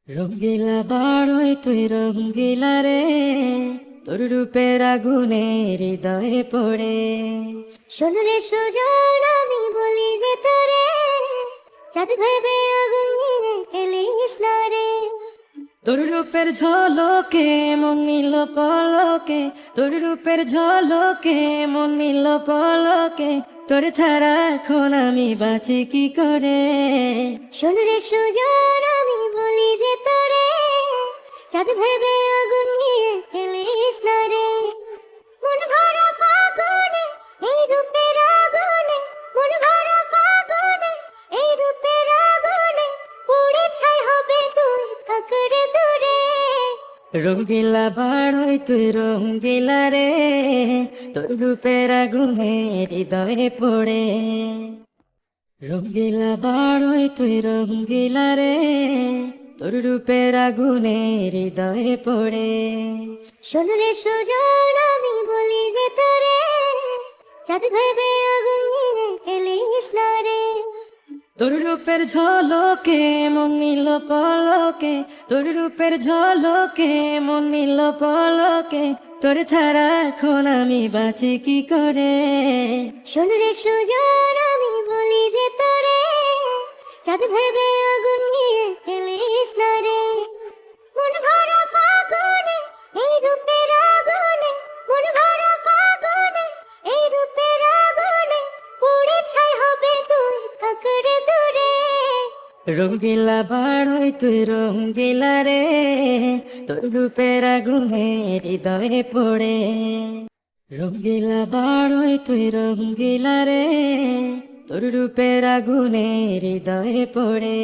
রঙ্গিলা বাড়ই তুই রঙ্গিলা রে, তোর রূপের আগুনে হৃদয়ে পড়ে। শোন রে সুজন, আমি বলি যে তোরে, চাঁদ ভেবে আগুন নিয়ে খেলিস না রে। তোর রূপের ঝলকে মন নিল পলকে, তোর রূপের ঝলকে মন নিল পলকে, তোর ছাড়া এখন আমি বাঁচি কি করে। শোন রে সুজন, আমি বলি যে তোরে, চাঁদ ভেবে আগুন নিয়ে খেলিস না রে। মন ভরা ফাগুনে এই রূপের আগুনে, মন ভরা ফাগুনে এই রূপের আগুনে, পুড়ে ছাই হবে তুই থাক রে দূরে। রঙ্গিলা বাড়ই তুই রঙ্গিলা রে, তোর রূপের আগুনে হৃদয়ে পড়ে। রঙ্গিলা বাড়ই তুই রঙ্গিলা রে, তোর রূপের আগুনে হৃদয়ে পড়ে। শোন রে সুজন, আমি বলি যে তোরে, চাঁদ ভেবে আগুন নিয়ে খেলিস না রে। তোর রূপের ঝলকে মন নিল পলকে, তোর রূপের ঝলকে মন নিল পলকে, তোর ছাড়া এখন আমি বাঁচি কি করে। শোন রে সুজন, আমি বলি যে তোরে, চাঁদ ভেবে আগুন নিয়ে খেলিস না রে। মন ভরা ফাগুনে এই রূপের আগুনে, মন ভরা ফাগুনে এই রূপের আগুনে, পুড়ে ছাই হবে তুই থাক রে দূরে। রঙ্গিলা বাড়ই তুই রঙ্গিলা রে, তোর রূপের আগুনে হৃদয়ে পড়ে। রঙ্গিলা বাড়ই তুই রঙ্গিলা রে, তোর রূপের আগুনে হৃদয়ে পড়ে।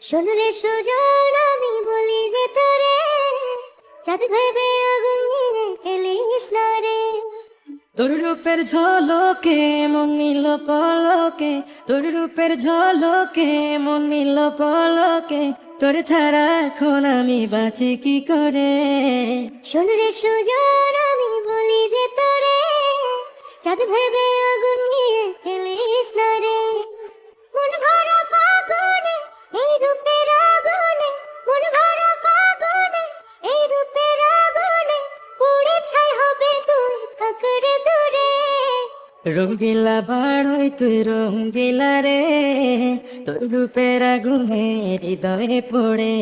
শোন রে সুজন, আমি বলি যে তোরে, চাঁদ ভেবে আগুন নিয়ে খেলিস না রে। তোর রূপের ঝলকে মন নিল পলকে, তোর রূপের ঝলকে মন নিল পলকে, তোর ছাড়া এখন আমি বাঁচি কি করে। শোন রে সুজন, আমি বলি যে তোরে, চাঁদ ভেবে আগুন নিয়ে খেলিস না রে। মন ভরা ফাগুনে এই রূপের আগুনে, মন ভরা ফাগুনে এই রূপের আগুনে, পুড়ে ছাই হবে তুই থাক রে দূরে। রঙ্গিলা বাড়ই তুই রঙ্গিলা রে, তোর রূপের আগুনে হৃদয়ে পড়ে।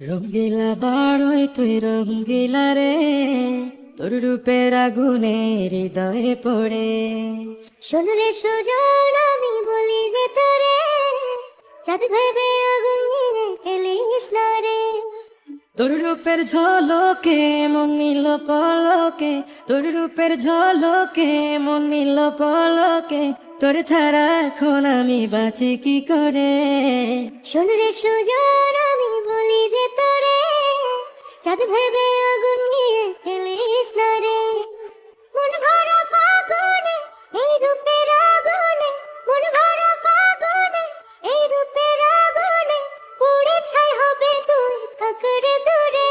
রঙ্গিলা বাড়ই তুই রঙ্গিলা রে, তোর রূপের আগুনে হৃদয়ে পড়ে। শোন রে সুজন, আমি বলি যে তোরে, চাঁদ ভেবে আগুন নিয়ে খেলিস না রে। তোর রূপের ঝলকে মন নিল পলকে, তোর রূপের ঝলকে মন নিল পলকে, তোর ছাড়া এখন আমি বাঁচি কি করে। শোন রে সুজন, আমি বলি যে তোরে, চাঁদ ভেবে আগুন নিয়ে খেলিস না রে। মন ভরা ফাগুনে এই রূপের আগুনে, মন ভরা ফাগুনে এই রূপের আগুনে, পুড়ে ছাই হবে তুই থাক রে দূরে।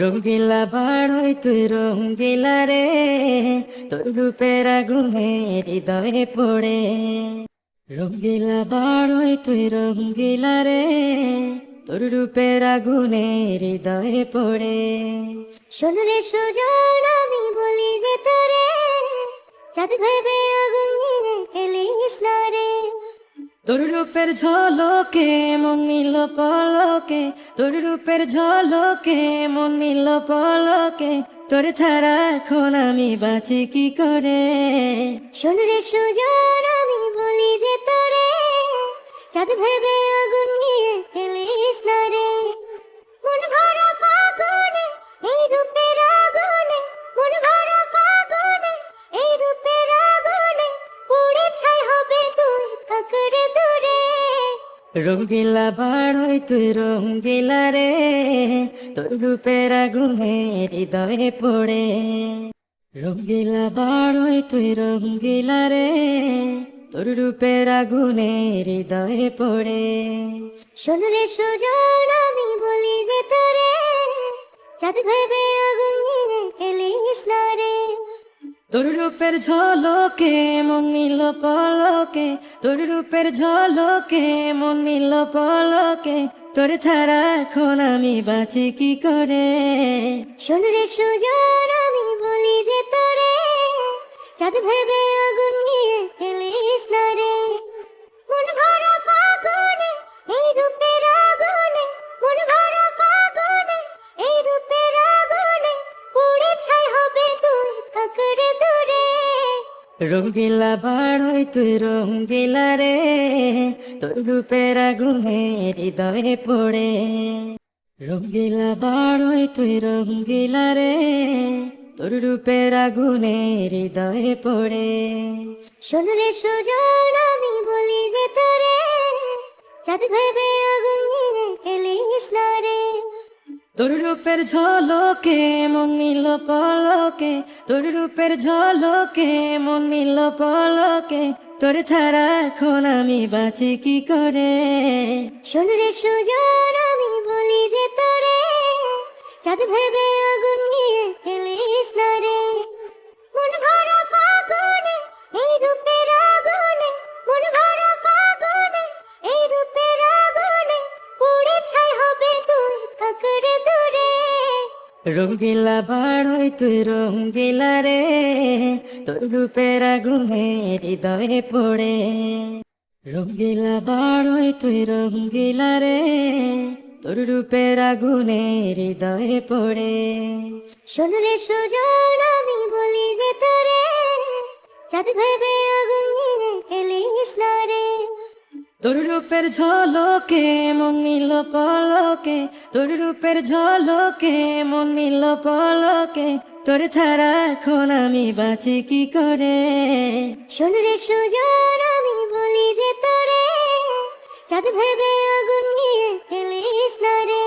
রঙ্গিলা বাড়ই তুই রঙ্গিলা রে, তোর রূপের আগুনে হৃদয়ে পড়ে। রঙ্গিলা বাড়ই তুই রঙ্গিলা রে, তোর রূপের আগুনে হৃদয়ে পড়ে। শোন রে সুজন, আমি বলি যে তোরে, চাঁদ ভেবে আগুন নিয়ে খেলিস না রে। তোর রূপের ঝলকে মন নিল পলকে, তোর রূপের ঝলকে মন নিল পলকে, তোর ছাড়া এখন আমি বাঁচি কি করে। শোন রে সুজন, আমি বলি যে তোরে, চাঁদ ভেবে আগুন নিয়ে খেলিস না রে। মন ভরা ফাগুনে এই রূপের আগুনে, মন ভরা ফাগুনে এই রূপের আগুনে, পুড়ে ছাই হবে তুই থাক রে দূরে। রঙ্গিলা বাড়ই তুই রঙ্গিলা রে, তোর রূপের আগুনে হৃদয়ে পড়ে। রঙ্গিলা বাড়ই তুই রঙ্গিলা রে, তোর রূপের আগুনে হৃদয়ে পড়ে। শোন রে সুজন, আমি বলি যে তোরে, চাঁদ ভেবে আগুন নিয়ে খেলিস না রে। তোর রূপের ঝলকে মন নিল পলকে, তোর রূপের ঝলকে মন নিল পলকে, তোরে ছাড়া এখন আমি বাঁচি কি করে। শোন রে সুজন আমি বলি যে তোরে, চাঁদ ভেবে আগুন নিয়ে খেলিস না রে। মন ভরা ফাগুনে এই রূপের আগুনে, মন ভরা ফাগুনে এই রূপের আগুনে, পুড়ে ছাই হবে তুই থাক রে দূরে। রঙ্গিলা বাড়ই তুই রঙ্গিলা রে, তোর রূপের আগুনে হৃদয়ে পড়ে। রঙ্গিলা বাড়ই তুই রঙ্গিলা রে, তোর রূপের আগুনে হৃদয়ে পড়ে। শোন রে সুজন আমি বলি যে তোরে, চাঁদ ভেবে আগুন নিয়ে খেলিস না রে। তোর রূপের ঝলকে মন নিল পলকে, তোর রূপের ঝলকে মন নিল পলকে, তোর ছাড়া এখন আমি বাঁচি কি করে। শোন রে সুজন আমি বলি যে তোরে, চাঁদ ভেবে আগুন নিয়ে খেলিস না রে। মন ভরা ফাগুনে এই রূপের আগুনে, মন ভরা ফাগুনে এই রূপের আগুনে, পুড়ে ছাই হবে তুই থাক রে দূরে। রঙ্গিলা বাড়ই তুই রঙ্গিলা রে, তোর রূপের আগুনে হৃদয়ে পড়ে। রঙ্গিলা বাড়ই তুই রঙ্গিলা রে, তোর রূপের আগুনে হৃদয়ে পড়ে। শোন রে সুজন আমি বলি যে তোরে, চাঁদ ভেবে আগুন নিয়ে খেলিস না রে। তোর রূপের ঝলকে মন নিল পলকে, তোর রূপের ঝলকে মন নিল পলকে, তোর ছাড়া এখন আমি বাঁচি কি করে। শোন রে সুজন আমি বলি যে তোরে, চাঁদ ভেবে আগুন নিয়ে খেলিস না রে।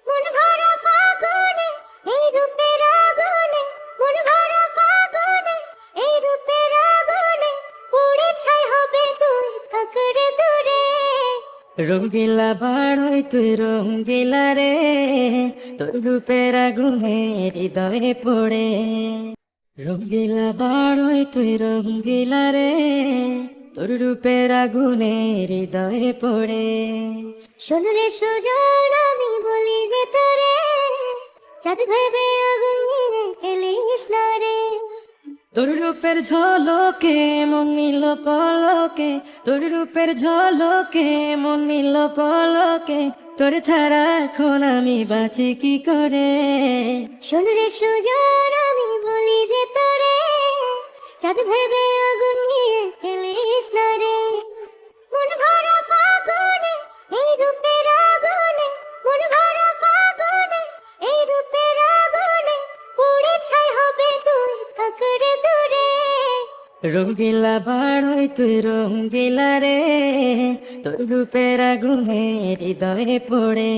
মন ভরা ফাগুনে এই রূপের আগুনে, মন ভরা ফাগুনে এই রূপের আগুনে, পুড়ে ছাই হবে তুই থাক রে দূরে। রঙ্গিলা বাড়ই তুই রঙ্গিলা রে, তোর রূপের আগুনে হৃদয়ে পড়ে। রঙ্গিলা বাড়ই তুই রঙ্গিলা রে, তোর রূপের আগুনে হৃদয়ে পড়ে। শোন রে সুজন আমি বলি যে তোরে, চাঁদ ভেবে আগুন নিয়ে খেলিস না রে। তোর রূপের ঝলকে মন নিল পলকে, তোর রূপের ঝলকে মন নিল পলকে, তোর ছাড়া এখন আমি বাঁচি কি করে। শোন রে সুজন আমি বলি যে তোরে, চাঁদ ভেবে আগুন নিয়ে খেলিস না রে। মন ভরা ফাগুনে এই রূপের আগুনে, মন ভরা ফাগুনে এই রূপের আগুনে, পুড়ে ছাই হবে তুই থাক রে দূরে। রঙ্গিলা বাড়ই তুই রঙ্গিলা রে, তোর রূপের আগুনে হৃদয়ে পড়ে।